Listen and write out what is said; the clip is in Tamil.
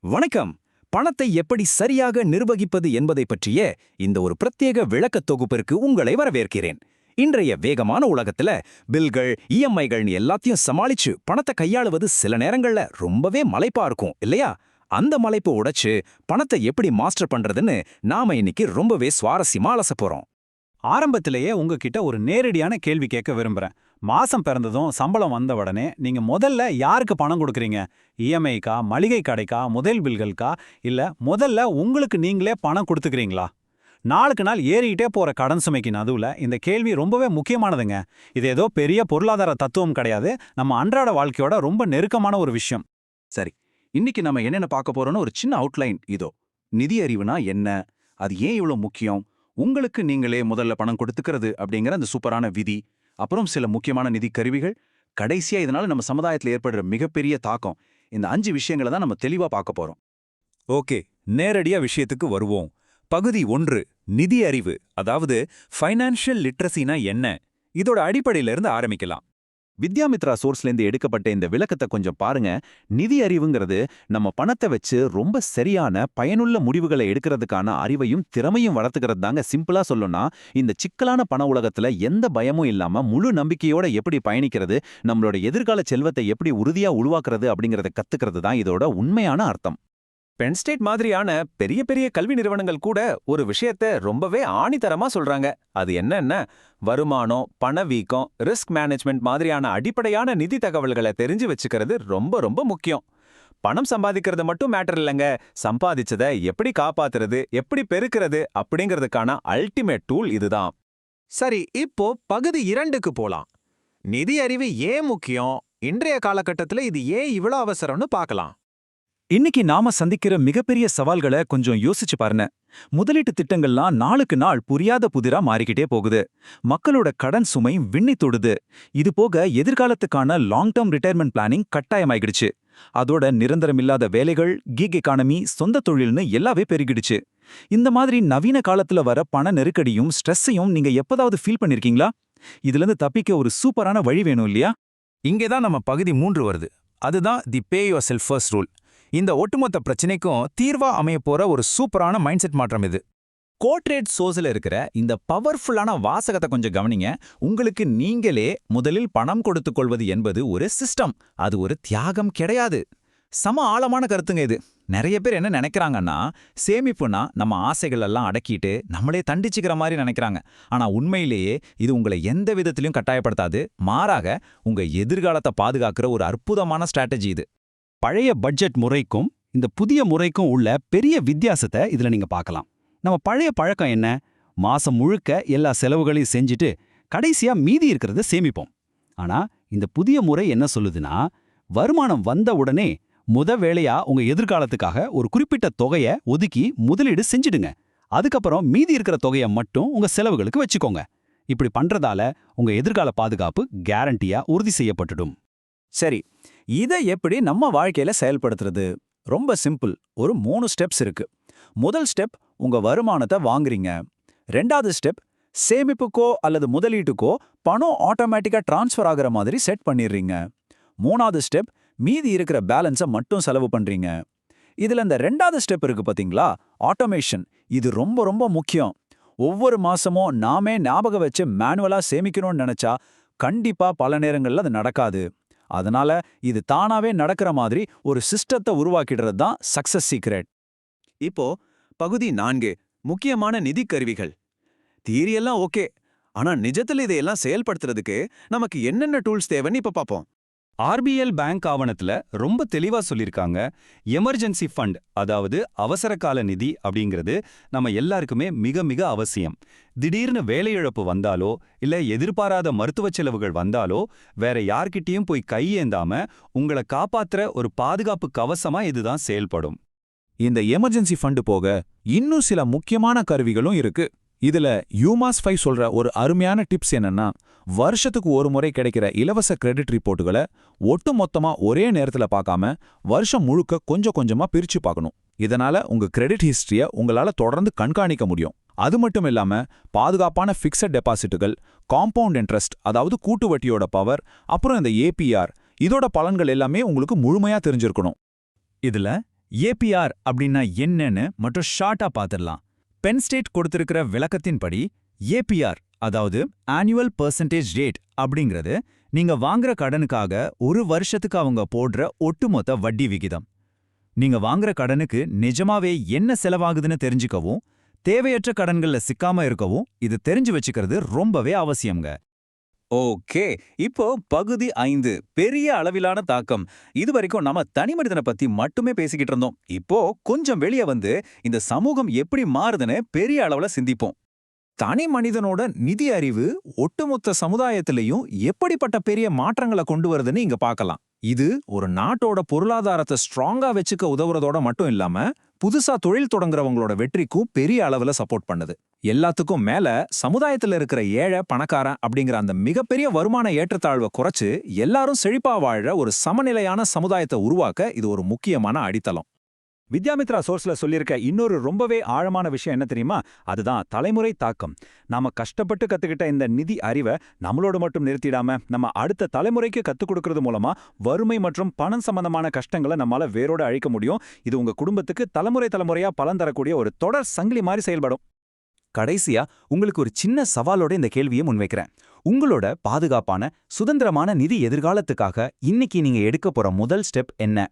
வணக்கம். பணத்தை எப்படி சரியாக நிர்வகிப்பது என்பதை பற்றிய இந்த ஒரு பிரத்யேக விளக்கத் தொகுப்பிற்கு உங்களை வரவேற்கிறேன். இன்றைய வேகமான உலகத்துல பில்கள், இஎம்ஐகள்னு எல்லாத்தையும் சமாளிச்சு பணத்தை கையாளுவது சில நேரங்கள்ல ரொம்பவே மலைப்பா இருக்கும் இல்லையா? அந்த மலைப்பை உடைச்சு பணத்தை எப்படி மாஸ்டர் பண்றதுன்னு நாம இன்னைக்கு ரொம்பவே சுவாரஸ்யமா அலசப் போறோம். ஆரம்பத்திலேயே உங்ககிட்ட ஒரு நேரடியான கேள்வி கேட்க விரும்புறேன். மாசம் பிறந்ததும் சம்பளம் வந்த உடனே நீங்க முதல்ல யாருக்கு பணம் கொடுக்குறீங்க? இஎம்ஐக்கா, மளிகை கடைக்கா, முதல் பில்களுக்கா, இல்ல முதல்ல உங்களுக்கு நீங்களே பணம் கொடுத்துக்கிறீங்களா? நாளுக்கு நாள் ஏறிக்கிட்டே போற கடன் சுமைக்கு நடுவுல இந்த கேள்வி ரொம்பவே முக்கியமானதுங்க. இது ஏதோ பெரிய பொருளாதார தத்துவம் கிடையாது, நம்ம அன்றாட வாழ்க்கையோட ரொம்ப நெருக்கமான ஒரு விஷயம். சரி, இன்னைக்கு நம்ம என்னென்ன பார்க்க போறோம்னு ஒரு சின்ன அவுட்லைன் இதோ. நிதி அறிவுனா என்ன, அது ஏன் இவ்வளோ முக்கியம், உங்களுக்கு நீங்களே முதல்ல பணம் கொடுத்துக்கிறது அப்படிங்கிற அந்த சூப்பரான விதி, அப்புறம் சில முக்கியமான நிதி கருவிகள், கடைசியா இதனால நம்ம சமுதாயத்தில் ஏற்படுற மிகப்பெரிய தாக்கம். இந்த 5 விஷயங்களை தான் நம்ம தெளிவா பார்க்க போறோம். ஓகே, நேரடியா விஷயத்துக்கு வருவோம். பகுதி 1, நிதி அறிவு, அதாவது ஃபைனான்ஷியல் லிட்ரஸினா என்ன? இதோட அடிப்படையில இருந்து ஆரம்பிக்கலாம். வித்யாமித்ரா சோர்ஸ்லேருந்து எடுக்கப்பட்ட இந்த விளக்கத்தை கொஞ்சம் பாருங்க. நிதி அறிவுங்கிறது நம்ம பணத்தை வச்சு ரொம்ப சரியான பயனுள்ள முடிவுகளை எடுக்கிறதுக்கான அறிவையும் திறமையும் வளர்த்துக்கிறது தாங்க. சிம்பிளா சொல்லணும்னா, இந்த சிக்கலான பண உலகத்துல எந்த பயமும் இல்லாம முழு நம்பிக்கையோட எப்படி பயணிக்கிறது, நம்மளோட எதிர்கால செல்வத்தை எப்படி உறுதியா உருவாக்குறது அப்படிங்கறத கத்துக்கிறது தான் இதோட உண்மையான அர்த்தம். பென் ஸ்டேட் மாதிரியான பெரிய பெரிய கல்வி நிறுவனங்கள் கூட ஒரு விஷயத்த ரொம்பவே ஆணித்தரமா சொல்றாங்க. அது என்னன்னா, வருமானம், பணவீக்கம், ரிஸ்க் மேனேஜ்மெண்ட் மாதிரியான அடிப்படையான நிதி தகவல்களை தெரிஞ்சு வச்சுக்கிறது ரொம்ப ரொம்ப முக்கியம். பணம் சம்பாதிக்கிறது மட்டும் மேட்டர் இல்லைங்க, சம்பாதிச்சதை எப்படி காப்பாத்துறது, எப்படி பெருக்கிறது அப்படிங்கிறதுக்கான அல்டிமேட் டூல் இதுதான். சரி, இப்போ பகுதி 2க்கு போலாம். நிதி அறிவு ஏன் முக்கியம், இன்றைய காலகட்டத்துல இது ஏன் இவ்வளோ அவசரம்னு பார்க்கலாம். இன்னைக்கு நாம சந்திக்கிற மிகப்பெரிய சவால்களை கொஞ்சம் யோசிச்சு பாருங்க. முதலீட்டு திட்டங்கள்லாம் நாளுக்கு நாள் புரியாத புதிரா மாறிக்கிட்டே போகுது. மக்களோட கடன் சுமை விண்ணி தொடுது. இது போக எதிர்காலத்துக்கான லாங் டேர்ம் ரிட்டையர்மெண்ட் பிளானிங் கட்டாயமாயிடுச்சு. அதோட நிரந்தரமில்லாத வேலைகள், கிக் எக்கானமி, சொந்த தொழில்னு எல்லாவே பெருகிடுச்சு. இந்த மாதிரி நவீன காலத்துல வர பண நெருக்கடியும் ஸ்ட்ரெஸ்ஸையும் நீங்க எப்போதாவது ஃபீல் பண்ணிருக்கீங்களா? இதுல இருந்து தப்பிக்க ஒரு சூப்பரான வழி வேணும் இல்லையா? இங்கேதான் நம்ம பகுதி 3 வருது. அதுதான் the pay yourself first rule. இந்த ஒட்டுமொத்த பிரச்சனைக்கும் தீர்வா அமைய போற ஒரு சூப்பரான மைண்ட் செட் மாற்றம் இது. கோட்ரேட் சோர்ஸ்ல இருக்கிற இந்த பவர்ஃபுல்லான வாசகத்தை கொஞ்சம் கவனிங்க. உங்களுக்கு நீங்களே முதலில் பணம் கொடுத்துக் கொள்வது என்பது ஒரு சிஸ்டம், அது ஒரு தியாகம் கிடையாது. சம ஆழமான கருத்துங்க இது. நிறைய பேர் என்ன நினைக்கிறாங்கன்னா, சேமிப்புனா நம்ம ஆசைகள் எல்லாம் அடக்கிட்டு நம்மளே தண்டிச்சுக்கிற மாதிரி நினைக்கிறாங்க. ஆனா உண்மையிலேயே இது உங்களை எந்த விதத்திலையும் கட்டாயப்படுத்தாது. மாறாக உங்க எதிர்காலத்தை பாதுகாக்கிற ஒரு அற்புதமான ஸ்ட்ராட்டஜி இது. பழைய பட்ஜெட் முறைக்கும் இந்த புதிய முறைக்கும் உள்ள பெரிய வித்தியாசத்தை இதுல நீங்க பார்க்கலாம். நம்ம பழைய பழக்கம் என்ன? மாசம் முழுக்க எல்லா செலவுகளையும் செஞ்சுட்டு கடைசியா மீதி இருக்கிறத சேமிப்போம். ஆனா இந்த புதிய முறை என்ன சொல்லுதுன்னா, வருமானம் வந்த உடனே வேளையா உங்க எதிர்காலத்துக்காக ஒரு குறிப்பிட்ட தொகையை ஒதுக்கி முதலீடு செஞ்சிடுங்க. அதுக்கப்புறம் மீதி இருக்கிற தொகையை மட்டும் உங்க செலவுகளுக்கு வச்சுக்கோங்க. இப்படி பண்றதால உங்க எதிர்கால பாதுகாப்பு கேரண்டியா உறுதி செய்யப்பட்டுடும். சரி, இதை எப்படி நம்ம வாழ்க்கையில செயல்படுத்துறது? ரொம்ப சிம்பிள். ஒரு 3 ஸ்டெப்ஸ் இருக்கு. முதல் ஸ்டெப், உங்க வருமானத்தை வாங்குறீங்க. 2வது ஸ்டெப், சேமிப்புக்கோ அல்லது முதலீட்டுக்கோ பணம் ஆட்டோமேட்டிக்கா டிரான்ஸ்ஃபர் ஆகுற மாதிரி செட் பண்ணிடுறீங்க. 3வது ஸ்டெப், மீதி இருக்கிற பேலன்ஸை மட்டும் செலவு பண்றீங்க. இதுல இந்த 2வது ஸ்டெப் இருக்கு பாத்தீங்களா, ஆட்டோமேஷன். இது ரொம்ப ரொம்ப முக்கியம். ஒவ்வொரு மாசமும் நாமே ஞாபகம் வச்சு மேனுவலா சேமிக்கணும்னு நினைச்சா கண்டிப்பா பல நேரங்கள்ல அது நடக்காது. அதனால இது தானாவே நடக்கிற மாதிரி ஒரு சிஸ்டத்தை உருவாக்கிடுறது தான் சக்சஸ் சீக்ரெட். இப்போ பகுதி 4, முக்கியமான நிதி கருவிகள். தியரியெல்லாம் ஓகே, ஆனா நிஜத்துல இதையெல்லாம் செயல்படுத்துறதுக்கு நமக்கு என்னென்ன டூல்ஸ் தேவைன்னு இப்ப பார்ப்போம். ஆர்பிஎல் பேங்க் ஆவணத்துல ரொம்ப தெளிவா சொல்லிருக்காங்க. எமர்ஜென்சி ஃபண்ட், அதாவது அவசர கால நிதி அப்படிங்கிறது நம்ம எல்லாருக்குமே மிக மிக அவசியம். திடீர்னு வேலையிழப்பு வந்தாலோ இல்ல எதிர்பாராத மருத்துவ செலவுகள் வந்தாலோ வேற யார்கிட்டயும் போய் கையேந்தாம உங்களை காப்பாத்துற ஒரு பாதுகாப்பு கவசமா இதுதான் செயல்படும். இந்த எமர்ஜென்சி ஃபண்டு போக இன்னும் சில முக்கியமான கருவிகளும் இருக்கு. இதுல யூமாஸ் 5 சொல்ற ஒரு அருமையான டிப்ஸ் என்னன்னா, வருஷத்துக்கு ஒரு முறை கிடைக்கிற இலவச கிரெடிட் ரிப்போர்ட்டுகளை ஒட்டு மொத்தமா ஒரே நேரத்துல பார்க்காம வருஷம் முழுக்க கொஞ்சம் கொஞ்சமா பிரிச்சு பார்க்கணும். இதனால உங்க கிரெடிட் ஹிஸ்டரிய உங்களால தொடர்ந்து கண்காணிக்க முடியும். அது மட்டும் இல்லாம பாதுகாப்பான ஃபிக்ஸட் டெபாசிட்டுகள், காம்பவுண்ட் இன்ட்ரெஸ்ட் அதாவது கூட்டு வட்டியோட பவர், அப்புறம் இந்த ஏபிஆர், இதோட பலன்கள் எல்லாமே உங்களுக்கு முழுமையா தெரிஞ்சிருக்கணும். இதுல ஏபிஆர் அப்படின்னா என்னன்னு மற்றும் ஷார்ட்டா பார்த்துடலாம். பென் ஸ்டேட் கொடுத்திருக்கிற விளக்கத்தின்படி ஏபிஆர், அதாவது ஆனுவல் பெர்சன்டேஜ் ரேட் அப்படிங்கிறது நீங்க வாங்குற கடனுக்காக ஒரு வருஷத்துக்கு அவங்க போடுற ஒட்டுமொத்த வட்டி விகிதம். நீங்க வாங்குற கடனுக்கு நிஜமாவே என்ன செலவாகுதுன்னு தெரிஞ்சுக்கவும், தேவையற்ற கடன்கள்ல சிக்காம இருக்கவும் இது தெரிஞ்சு வச்சுக்கிறது ரொம்பவே அவசியம்ங்க. ஓகே, இப்போ பகுதி 5, பெரிய அளவிலான தாக்கம். இதுவரைக்கும் நாம தனிமனிதனை பத்தி மட்டுமே பேசிக்கிட்டு இருந்தோம். இப்போ கொஞ்சம் வெளியே வந்து இந்த சமூகம் எப்படி மாறுதுன்னு பெரிய அளவுல சிந்திப்போம். தனி மனிதனோட நிதி அறிவு ஒட்டுமொத்த சமுதாயத்திலையும் எப்படிப்பட்ட பெரிய மாற்றங்களை கொண்டு வருதுன்னு இங்க பார்க்கலாம். இது ஒரு நாட்டோட பொருளாதாரத்தை ஸ்ட்ராங்கா வச்சுக்க உதவுறதோட மட்டும் இல்லாம புதுசா தொழில் தொடங்குறவங்களோட வெற்றிக்கும் பெரிய அளவுல சப்போர்ட் பண்ணுது. எல்லாத்துக்கும் மேல சமுதாயத்துல இருக்கிற ஏழை பணக்காரன் அப்படிங்கிற அந்த மிகப்பெரிய வருமான ஏற்றத்தாழ்வை குறைச்சு எல்லாரும் செழிப்பா வாழற ஒரு சமநிலையான சமுதாயத்தை உருவாக்க இது ஒரு முக்கியமான அடித்தளம். வித்யாமித்ரா சோர்ஸ்ல சொல்லியிருக்க இன்னொரு ரொம்பவே ஆழமான விஷயம் என்ன தெரியுமா? அதுதான் தலைமுறை தாக்கம். நாம கஷ்டப்பட்டு கத்துக்கிட்ட இந்த நிதி அறிவை நம்மளோட மட்டும் நிறுத்திடாம நம்ம அடுத்த தலைமுறைக்கு கத்துக் கொடுக்கறது மூலமா வறுமை மற்றும் பணம் சம்பந்தமான கஷ்டங்களை நம்மால வேரோட அழிக்க முடியும். இது உங்க குடும்பத்துக்கு தலைமுறையா பலன் தரக்கூடிய ஒரு தொடர் சங்கிலி மாதிரி செயல்படும். கடைசியா உங்களுக்கு ஒரு சின்ன சவாலோட இந்த கேள்வியை முன்வைக்கிறேன். உங்களோட பாதுகாப்பான சுதந்திரமான நிதி எதிர்காலத்துக்காக இன்னைக்கு நீங்க எடுக்க போற முதல் ஸ்டெப் என்ன?